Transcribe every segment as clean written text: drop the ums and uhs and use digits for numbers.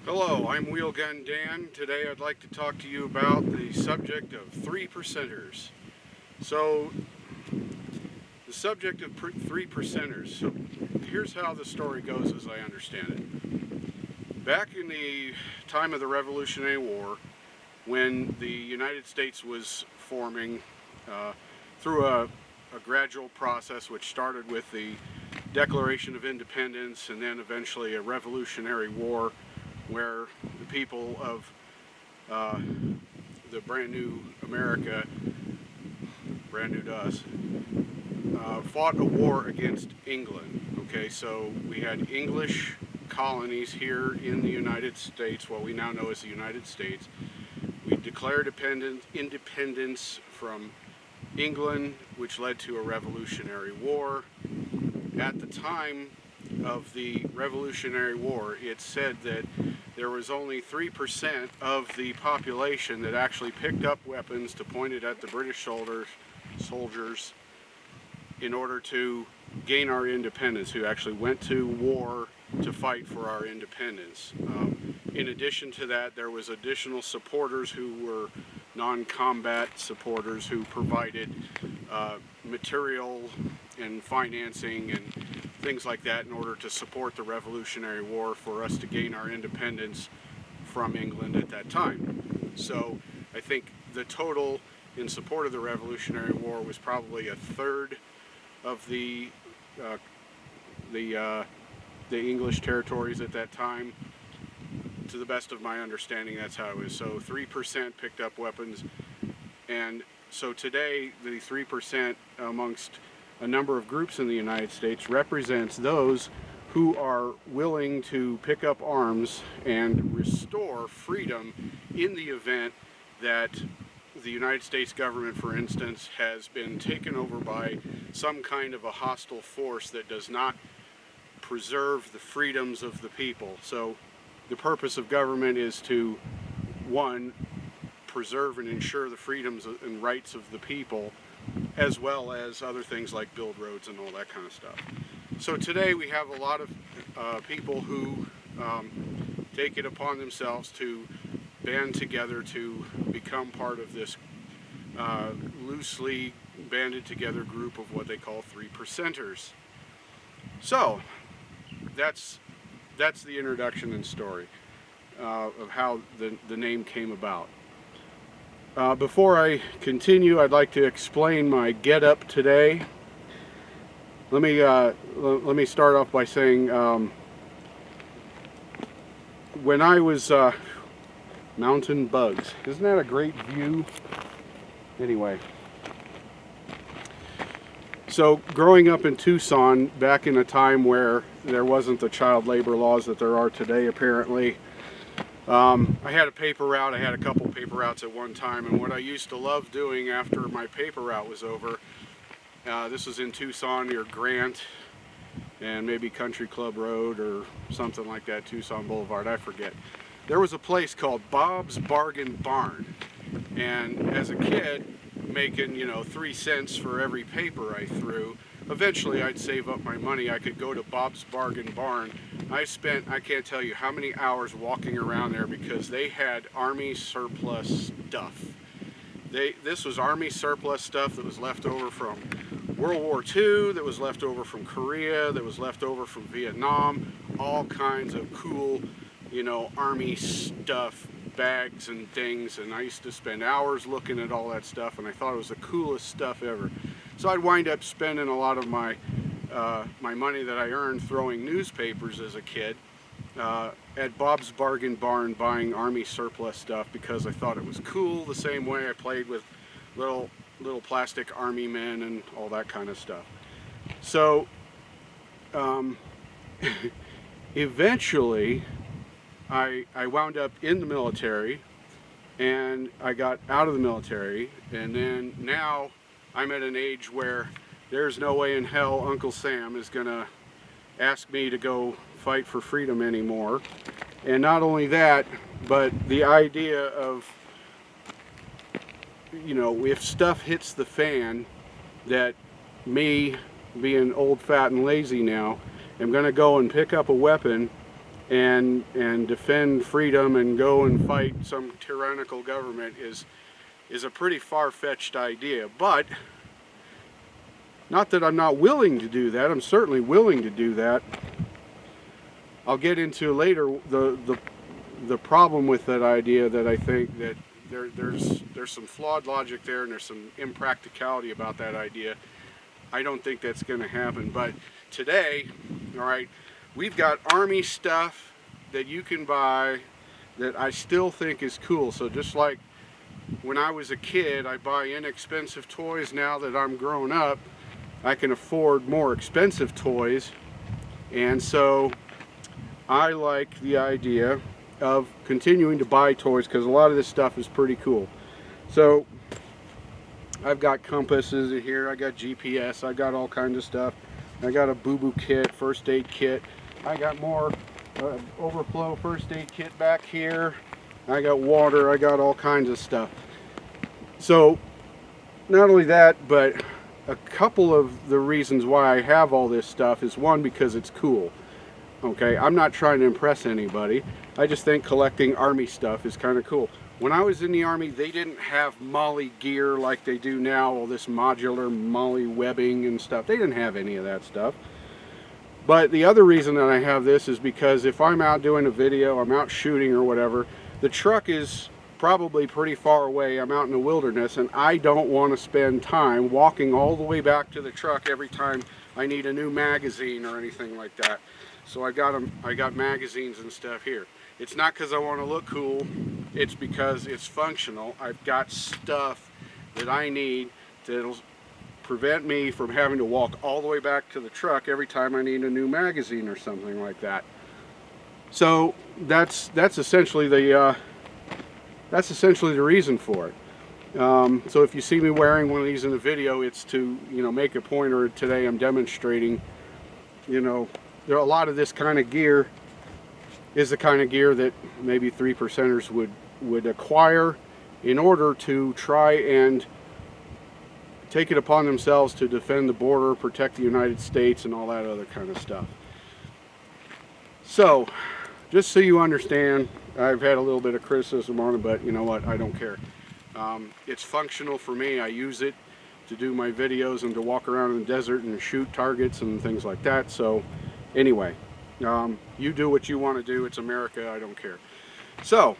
Hello, I'm Wheelgun Dan. Today I'd like to talk to you about the subject of 3%ers. So, the subject of 3%ers. So, here's how the story goes as I understand it. Back in the time of the Revolutionary War, when the United States was forming through a gradual process which started with the Declaration of Independence and then eventually a Revolutionary War, where the people of the brand new America, brand new to us, fought a war against England. Okay, so we had English colonies here in the United States, what we now know as the United States. We declared independence from England, which led to a Revolutionary War. At the time of the Revolutionary War, it said that there was only 3% of the population that actually picked up weapons to point it at the British soldiers in order to gain our independence, who actually went to war to fight for our independence. In addition to that, there was additional supporters who were non-combat supporters who provided material and financing and things like that in order to support the Revolutionary War for us to gain our independence from England at that time. So I think the total in support of the Revolutionary War was probably a third of the English territories at that time. To the best of my understanding, that's how it was. So 3% picked up weapons, and so today the 3% amongst a number of groups in the United States represents those who are willing to pick up arms and restore freedom in the event that the United States government, for instance, has been taken over by some kind of a hostile force that does not preserve the freedoms of the people. So the purpose of government is to, one, preserve and ensure the freedoms and rights of the people, as well as other things like build roads and all that kind of stuff. So today we have a lot of people who take it upon themselves to band together to become part of this loosely banded together group of what they call 3%ers. So that's the introduction and story of how the name came about. Before I continue, I'd like to explain my get-up today. Let me start off by saying when I was mountain bugs. Isn't that a great view? Anyway, so growing up in Tucson back in a time where there wasn't the child labor laws that there are today, apparently. I had a paper route. I had a couple paper routes at one time, and what I used to love doing after my paper route was over, this was in Tucson near Grant and maybe Country Club Road or something like that, Tucson Boulevard, I forget. There was a place called Bob's Bargain Barn, and as a kid, making 3 cents for every paper I threw, eventually I'd save up my money. I could go to Bob's Bargain Barn. I spent, I can't tell you how many hours walking around there because they had Army surplus stuff. This was Army surplus stuff that was left over from World War II, that was left over from Korea, that was left over from Vietnam, all kinds of cool, Army stuff, bags and things, and I used to spend hours looking at all that stuff, and I thought it was the coolest stuff ever. So I'd wind up spending a lot of my money that I earned throwing newspapers as a kid at Bob's Bargain Barn buying Army surplus stuff because I thought it was cool, the same way I played with little plastic army men and all that kind of stuff. So eventually I wound up in the military, and I got out of the military, and then now I'm at an age where there's no way in hell Uncle Sam is gonna ask me to go fight for freedom anymore. And not only that, but the idea of, if stuff hits the fan, that me being old, fat, and lazy now, am gonna go and pick up a weapon and defend freedom and go and fight some tyrannical government is a pretty far-fetched idea. But not that I'm not willing to do that. I'm certainly willing to do that. I'll get into later the problem with that idea, that I think that there's some flawed logic there, and there's some impracticality about that idea. I don't think that's going to happen. But today, all right, we've got Army stuff that you can buy that I still think is cool. So just like when I was a kid, I buy inexpensive toys. Now that I'm grown up, I can afford more expensive toys. And so I like the idea of continuing to buy toys, because a lot of this stuff is pretty cool. So I've got compasses in here, I got GPS, I got all kinds of stuff. I got a boo-boo kit, first aid kit. I got more overflow first aid kit back here. I got water, I got all kinds of stuff. So not only that, but a couple of the reasons why I have all this stuff is, one, because it's cool. Okay, I'm not trying to impress anybody. I just think collecting Army stuff is kind of cool. When I was in the Army, they didn't have MOLLE gear like they do now, all this modular MOLLE webbing and stuff. They didn't have any of that stuff. But the other reason that I have this is because if I'm out doing a video, I'm out shooting or whatever, the truck is probably pretty far away. I'm out in the wilderness, and I don't want to spend time walking all the way back to the truck every time I need a new magazine or anything like that. So I got magazines and stuff here. It's not because I want to look cool, it's because it's functional. I've got stuff that I need that'll prevent me from having to walk all the way back to the truck every time I need a new magazine or something like that. So that's essentially the reason for it. So if you see me wearing one of these in the video, it's to, you know, make a point, or today I'm demonstrating, you know, there are a lot of this kind of gear is the kind of gear that maybe 3%ers would acquire in order to try and take it upon themselves to defend the border, protect the United States, and all that other kind of stuff. So, just so you understand, I've had a little bit of criticism on it, but you know what, I don't care. It's functional for me. I use it to do my videos and to walk around in the desert and shoot targets and things like that. So anyway, you do what you want to do. It's America, I don't care. So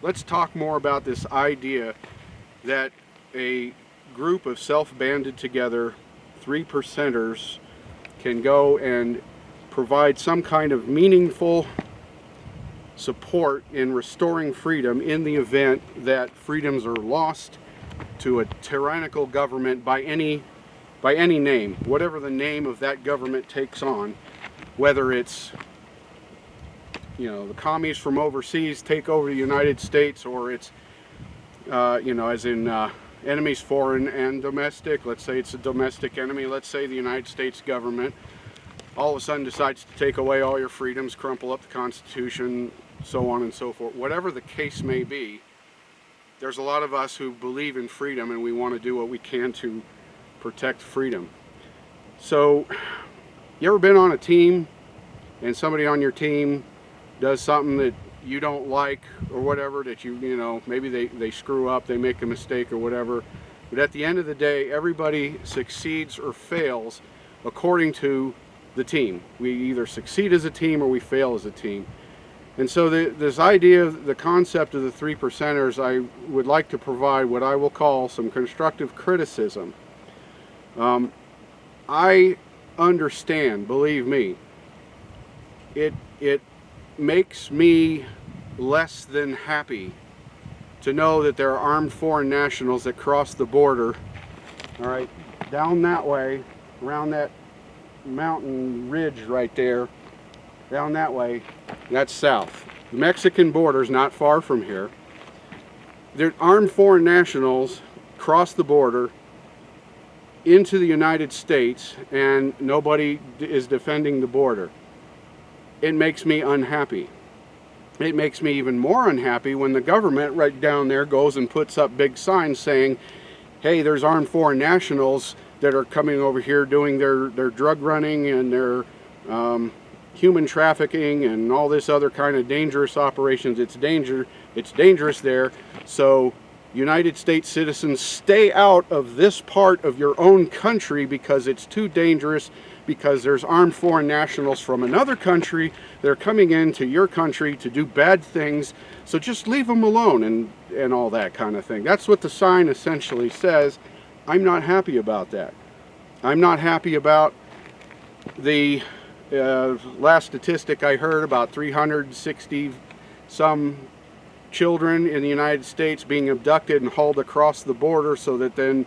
let's talk more about this idea that a group of self-banded together 3%ers can go and provide some kind of meaningful support in restoring freedom in the event that freedoms are lost to a tyrannical government by any name, whatever the name of that government takes on, whether it's, you know, the commies from overseas take over the United States, or it's you know, as in enemies foreign and domestic. Let's say it's a domestic enemy. Let's say the United States government all of a sudden decides to take away all your freedoms, crumple up the Constitution, so on and so forth. Whatever the case may be, there's a lot of us who believe in freedom, and we want to do what we can to protect freedom. So, you ever been on a team and somebody on your team does something that you don't like or whatever, that you know, maybe they screw up, they make a mistake or whatever, but at the end of the day, everybody succeeds or fails according to the team. We either succeed as a team or we fail as a team. And so this idea, the concept of the 3%ers, I would like to provide what I will call some constructive criticism. I understand, believe me, it makes me less than happy to know that there are armed foreign nationals that cross the border, all right, down that way, around that mountain ridge right there, down that way, that's south. The Mexican border is not far from here. There, armed foreign nationals cross the border into the United States, and nobody is defending the border. It makes me unhappy. It makes me even more unhappy when the government right down there goes and puts up big signs saying, hey, there's armed foreign nationals that are coming over here doing their drug running and their human trafficking and all this other kind of dangerous operations. It's dangerous there. So United States citizens, stay out of this part of your own country because it's too dangerous, because there's armed foreign nationals from another country. They're coming into your country to do bad things. So just leave them alone and all that kind of thing. That's what the sign essentially says. I'm not happy about that. I'm not happy about the last statistic I heard about 360 some children in the United States being abducted and hauled across the border so that then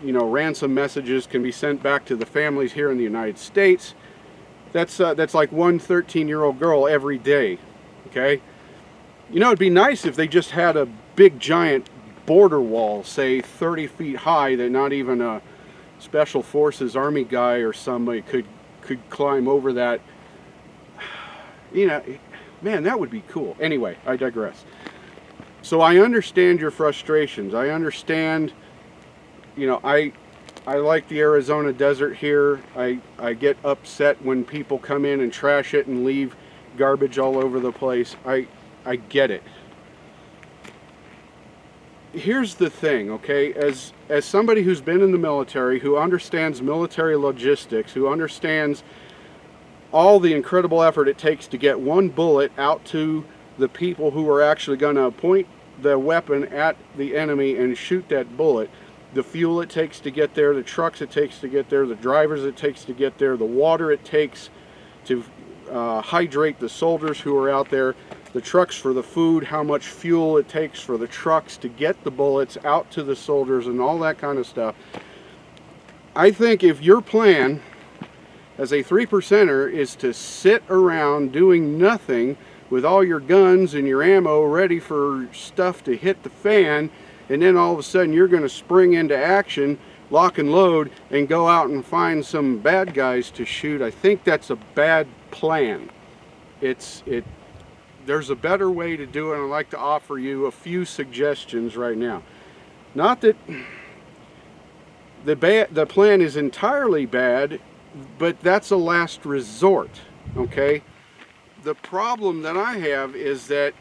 ransom messages can be sent back to the families here in the United States. That's like one 13-year-old girl every day. Okay, it'd be nice if they just had a big giant border wall, say 30 feet high, that not even a special forces army guy or somebody could climb over that. Man, that would be cool. Anyway, I digress. So I understand your frustrations. I understand, I like the Arizona desert here. I get upset when people come in and trash it and leave garbage all over the place. I get it. Here's the thing, okay? As somebody who's been in the military, who understands military logistics, who understands all the incredible effort it takes to get one bullet out to the people who are actually going to point the weapon at the enemy and shoot that bullet, the fuel it takes to get there, the trucks it takes to get there, the drivers it takes to get there, the water it takes to hydrate the soldiers who are out there, the trucks for the food, how much fuel it takes for the trucks to get the bullets out to the soldiers and all that kind of stuff. I think if your plan as a 3%er is to sit around doing nothing with all your guns and your ammo ready for stuff to hit the fan, and then all of a sudden you're going to spring into action, lock and load, and go out and find some bad guys to shoot, I think that's a bad plan. There's a better way to do it, and I'd like to offer you a few suggestions right now. Not that the plan is entirely bad, but that's a last resort, okay? The problem that I have is that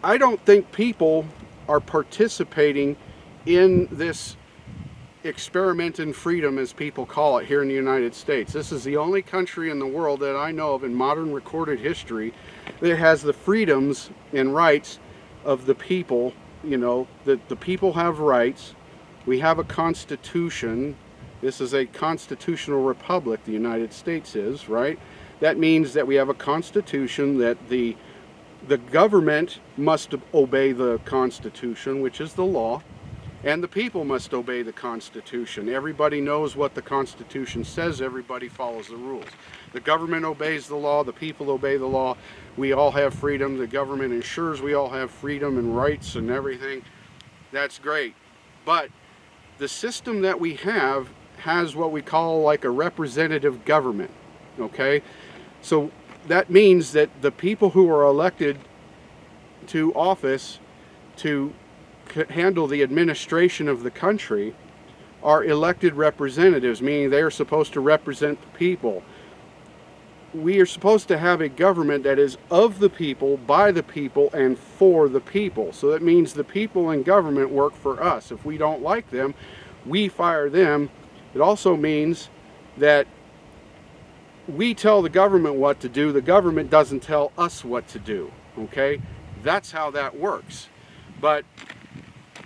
I don't think people are participating in this experiment in freedom, as people call it, here in the United States. This is the only country in the world that I know of in modern recorded history that has the freedoms and rights of the people. That the people have rights. We have a constitution. This is a constitutional republic, the United States is, right? That means that we have a constitution, that the government must obey the constitution, which is the law, and the people must obey the constitution. Everybody knows what the constitution says. Everybody follows the rules. The government obeys the law. The people obey the law. We all have freedom. The government ensures we all have freedom and rights and everything. That's great. But the system that we have has what we call like a representative government, okay? So that means that the people who are elected to office to handle the administration of the country are elected representatives, meaning they are supposed to represent the people. We are supposed to have a government that is of the people, by the people, and for the people. So that means the people in government work for us. If we don't like them, we fire them. It also means that we tell the government what to do. The government doesn't tell us what to do, okay? That's how that works. But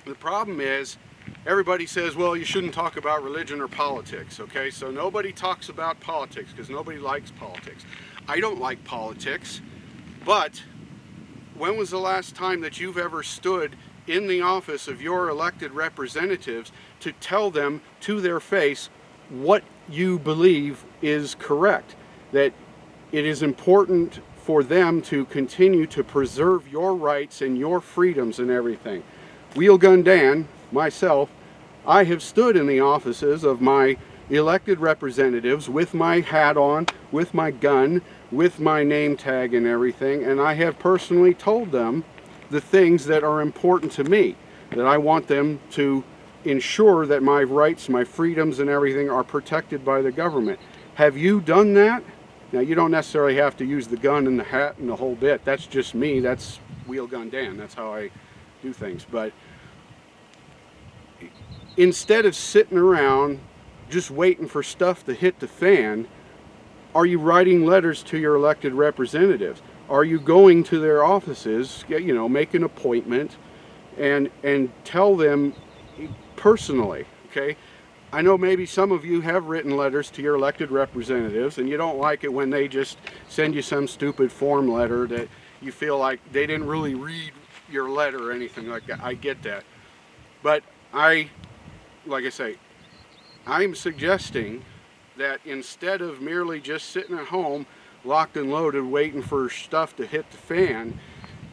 the problem is, everybody says, well, you shouldn't talk about religion or politics, okay? So nobody talks about politics because nobody likes politics. I don't like politics, but when was the last time that you've ever stood in the office of your elected representatives to tell them to their face what you believe is correct? That it is important for them to continue to preserve your rights and your freedoms and everything. Wheelgun Dan, myself, I have stood in the offices of my elected representatives with my hat on, with my gun, with my name tag and everything, and I have personally told them the things that are important to me, that I want them to ensure that my rights, my freedoms and everything are protected by the government. Have you done that? Now, you don't necessarily have to use the gun and the hat and the whole bit. That's just me. That's Wheel Gun Dan. That's how I do things. But instead of sitting around just waiting for stuff to hit the fan, are you writing letters to your elected representatives? Are you going to their offices, you know, make an appointment and tell them personally, okay? I know maybe some of you have written letters to your elected representatives and you don't like it when they just send you some stupid form letter that you feel like they didn't really read your letter or anything like that. I get that. But like I say, I'm suggesting that instead of merely just sitting at home locked and loaded waiting for stuff to hit the fan,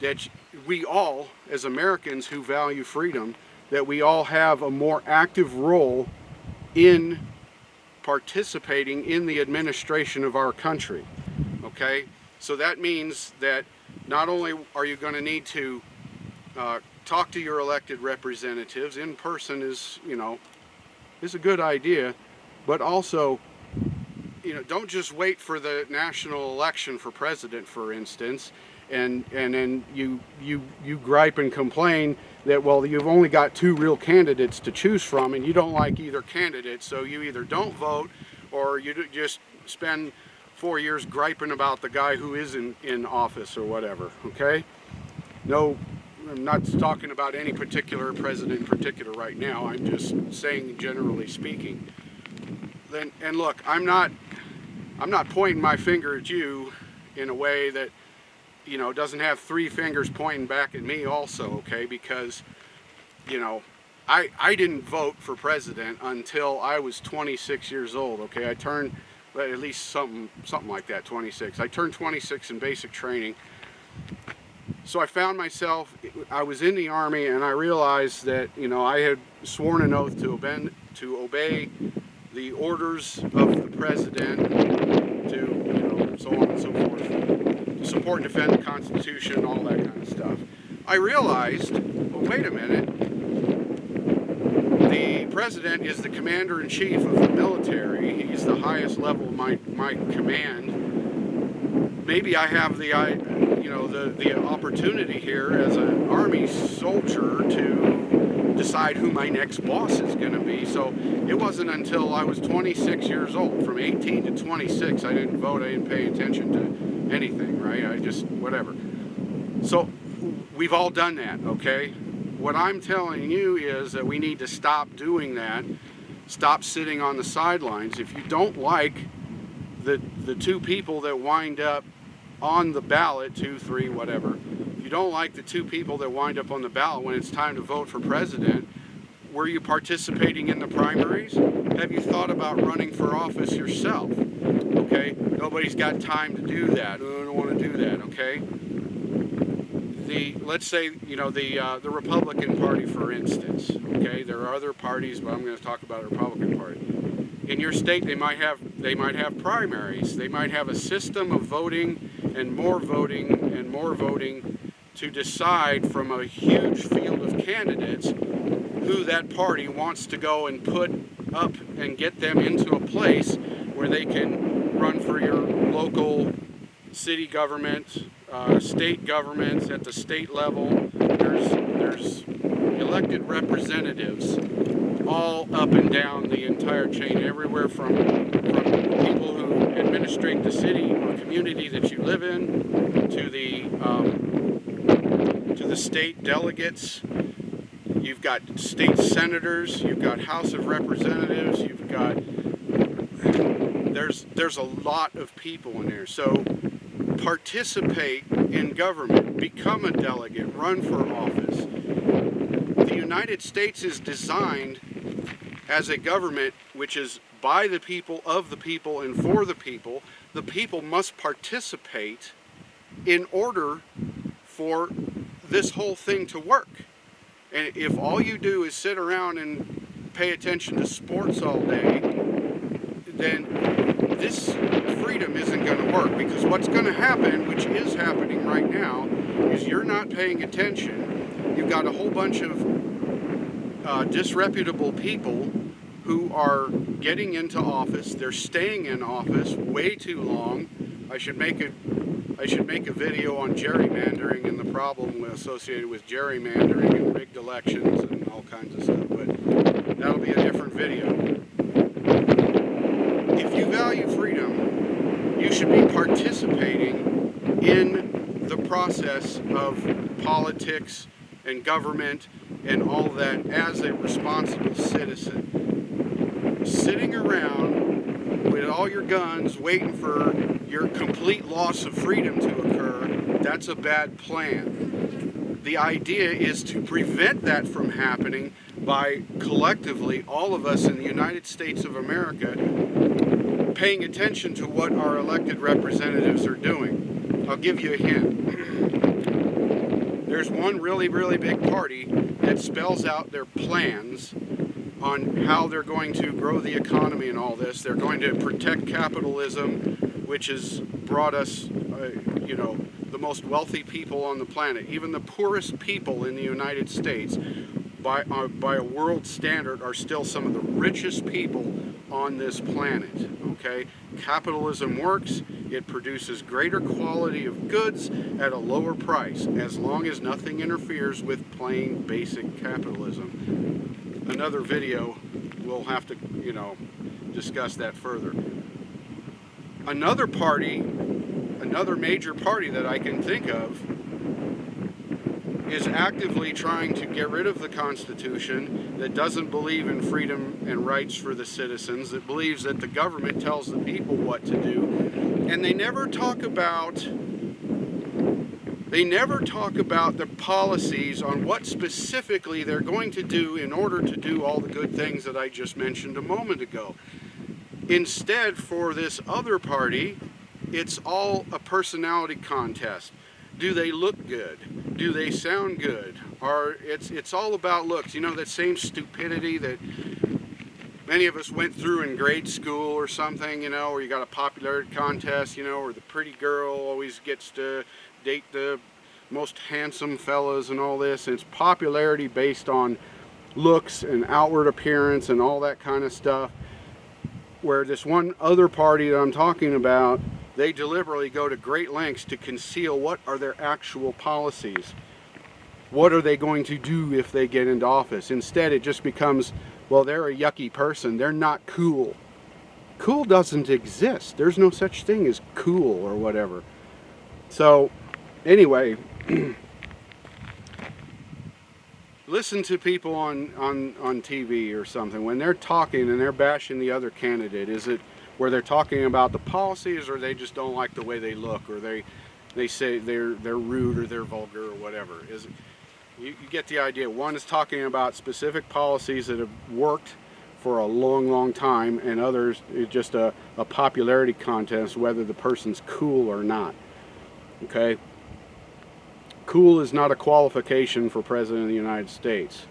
that we all, as Americans who value freedom, that we all have a more active role in participating in the administration of our country. Okay, so that means that not only are you going to need to talk to your elected representatives in person, is a good idea, but also, don't just wait for the national election for president, for instance, and then you gripe and complain that, well, you've only got 2 real candidates to choose from and you don't like either candidate, so you either don't vote or you just spend 4 years griping about the guy who is in office or whatever, okay? No, I'm not talking about any particular president in particular right now. I'm just saying generally speaking. And look, I'm not pointing my finger at you in a way that doesn't have 3 fingers pointing back at me also, okay? Because, I didn't vote for president until I was 26 years old, okay? I turned, at least something like that, 26. I turned 26 in basic training. So I found myself, I was in the Army, and I realized that, I had sworn an oath to obey the orders of the president, to, so on and so forth, to support and defend the Constitution, all that kind of stuff. I realized, well, wait a minute, the president is the commander-in-chief of the military. He's the highest level of my command. Maybe I have the opportunity here as an Army soldier to decide who my next boss is going to be. So it wasn't until I was 26 years old, from 18 to 26, I didn't vote, I didn't pay attention to anything, right? I just, whatever. So we've all done that, okay? What I'm telling you is that we need to stop doing that, stop sitting on the sidelines. If you don't like the 2 people that wind up on the ballot, 2, 3, whatever, if you don't like the 2 people that wind up on the ballot when it's time to vote for president, were you participating in the primaries? Have you thought about running for office yourself? Okay, nobody's got time to do that. I don't want to do that, okay? Let's say, the Republican Party, for instance, okay? There are other parties, but I'm going to talk about the Republican Party. In your state, they might have primaries. They might have a system of voting and more voting and more voting to decide from a huge field of candidates who that party wants to go and put up and get them into a place where they can run for your local city government, state governments at the state level. There's elected representatives all up and down the entire chain, everywhere from people who administrate the city or community that you live in to the state delegates. You've got state senators, you've got House of Representatives, you've got, there's a lot of people in there. So participate in government, become a delegate, run for office. The United States is designed as a government which is by the people, of the people, and for the people. The people must participate in order for this whole thing to work. And if all you do is sit around and pay attention to sports all day, then this freedom isn't going to work. Because what's going to happen, which is happening right now, is you're not paying attention. You've got a whole bunch of disreputable people who are getting into office. They're staying in office way too long. I should make a video on gerrymandering and the problem associated with gerrymandering and rigged elections and all kinds of stuff, but that'll be a different video. If you value freedom, you should be participating in the process of politics and government and all that as a responsible citizen. Sitting around with all your guns waiting for your complete loss of freedom to occur, that's a bad plan. The idea is to prevent that from happening by collectively, all of us in the United States of America, paying attention to what our elected representatives are doing. I'll give you a hint. There's one really, really big party that spells out their plans on how they're going to grow the economy and all this. They're going to protect capitalism, which has brought us, you know, the most wealthy people on the planet. Even the poorest people in the United States, by a world standard, are still some of the richest people on this planet. Okay? Capitalism works. It produces greater quality of goods at a lower price, as long as nothing interferes with plain basic capitalism. Another video, we'll have to, you know, discuss that further. Another party, another major party that I can think of, is actively trying to get rid of the Constitution, that doesn't believe in freedom and rights for the citizens, that believes that the government tells the people what to do, and they never talk about the policies on what specifically they're going to do in order to do all the good things that I just mentioned a moment ago. Instead, for this other party, it's all a personality contest. Do they look good? Do they sound good? Or it's all about looks. You know, that same stupidity that many of us went through in grade school or something, you know, where you got a popularity contest, you know, where the pretty girl always gets to date the most handsome fellas and all this. And it's popularity based on looks and outward appearance and all that kind of stuff. Where this one other party that I'm talking about, they deliberately go to great lengths to conceal what are their actual policies. What are they going to do if they get into office? Instead, it just becomes, well, they're a yucky person. They're not cool. Cool doesn't exist. There's no such thing as cool or whatever. So, anyway, listen to people on TV or something. When they're talking and they're bashing the other candidate, is it where they're talking about the policies, or they just don't like the way they look, or they say they're rude or they're vulgar or whatever? Is it, you get the idea. One is talking about specific policies that have worked for a long time, and others is just a popularity contest whether the person's cool or not. Okay? Cool is not a qualification for President of the United States.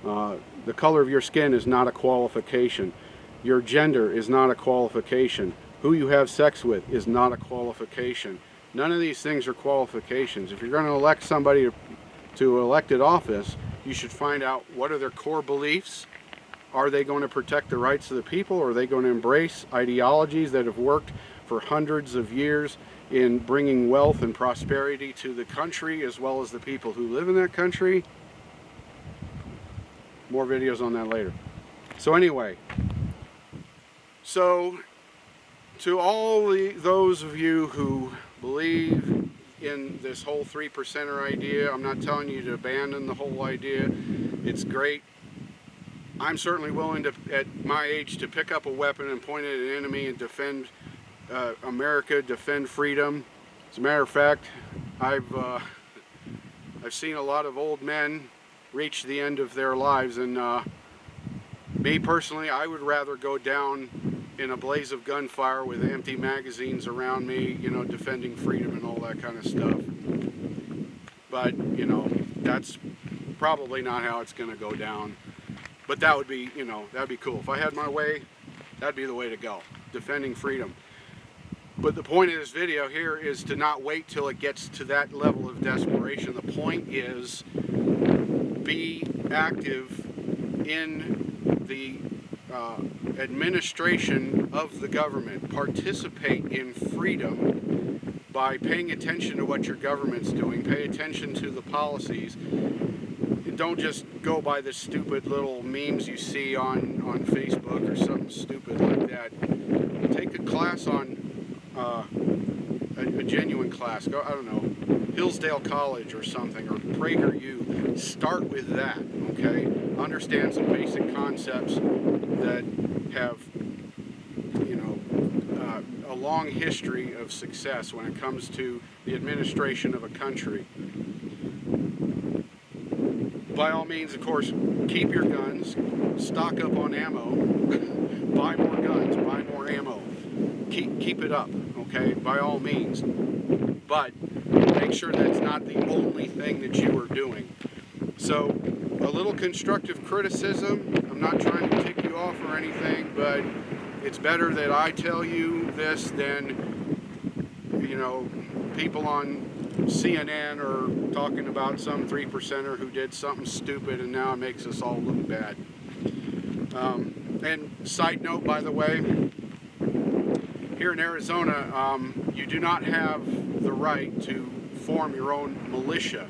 The color of your skin is not a qualification. Your gender is not a qualification. Who you have sex with is not a qualification. None of these things are qualifications. If you're going to elect somebody to elected office, you should find out what are their core beliefs. Are they going to protect the rights of the people, or are they going to embrace ideologies that have worked for hundreds of years in bringing wealth and prosperity to the country as well as the people who live in that country? More videos on that later. So anyway, so to all those of you who believe in this whole 3%er idea, I'm not telling you to abandon the whole idea. It's great. I'm certainly willing to, at my age, to pick up a weapon and point it at an enemy and defend America, defend freedom. As a matter of fact, I've seen a lot of old men reach the end of their lives, and me personally, I would rather go down in a blaze of gunfire with empty magazines around me, you know, defending freedom and all that kind of stuff. But, you know, that's probably not how it's going to go down. But that would be, you know, that'd be cool. If I had my way, that'd be the way to go, defending freedom. But the point of this video here is to not wait till it gets to that level of desperation. The point is, be active in the administration of the government. Participate in freedom by paying attention to what your government's doing. Pay attention to the policies. Don't just go by the stupid little memes you see on Facebook or something stupid like that. Take a class on a genuine class. Go, I don't know, Hillsdale College or something, or PragerU. Start with that, okay? Understand some basic concepts that have, you know, a long history of success when it comes to the administration of a country. By all means, of course, keep your guns, stock up on ammo, buy more guns, buy more ammo. Keep it up, okay, by all means. But make sure that's not the only thing that you are doing. So, a little constructive criticism. I'm not trying to tick you off or anything, but it's better that I tell you this than, you know, people on CNN are talking about some 3%er who did something stupid and now it makes us all look bad. And side note, by the way, here in Arizona, you do not have the right to form your own militia.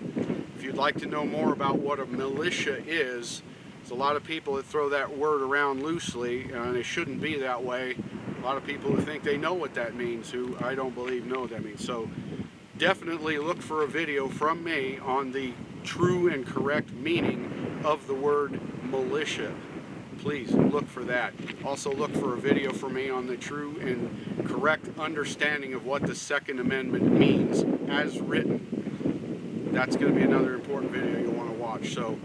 If you'd like to know more about what a militia is, there's a lot of people that throw that word around loosely, and it shouldn't be that way. A lot of people who think they know what that means, who I don't believe know what that means. So definitely look for a video from me on the true and correct meaning of the word militia. Please look for that. Also look for a video from me on the true and correct understanding of what the Second Amendment means as written. That's going to be another important video you'll want to watch. So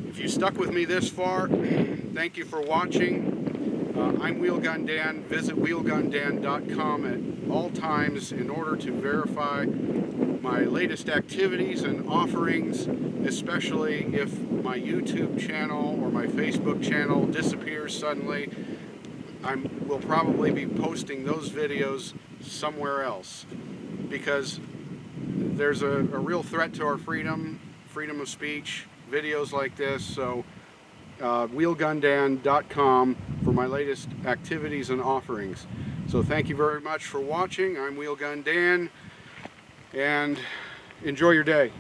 if you stuck with me this far, thank you for watching. I'm Wheelgun Dan. Visit wheelgundan.com at all times in order to verify my latest activities and offerings, especially if my YouTube channel or my Facebook channel disappears suddenly. Will probably be posting those videos somewhere else because there's a real threat to our freedom of speech, videos like this. So wheelgundan.com for my latest activities and offerings. So thank you very much for watching. I'm Wheelgun Dan, and enjoy your day.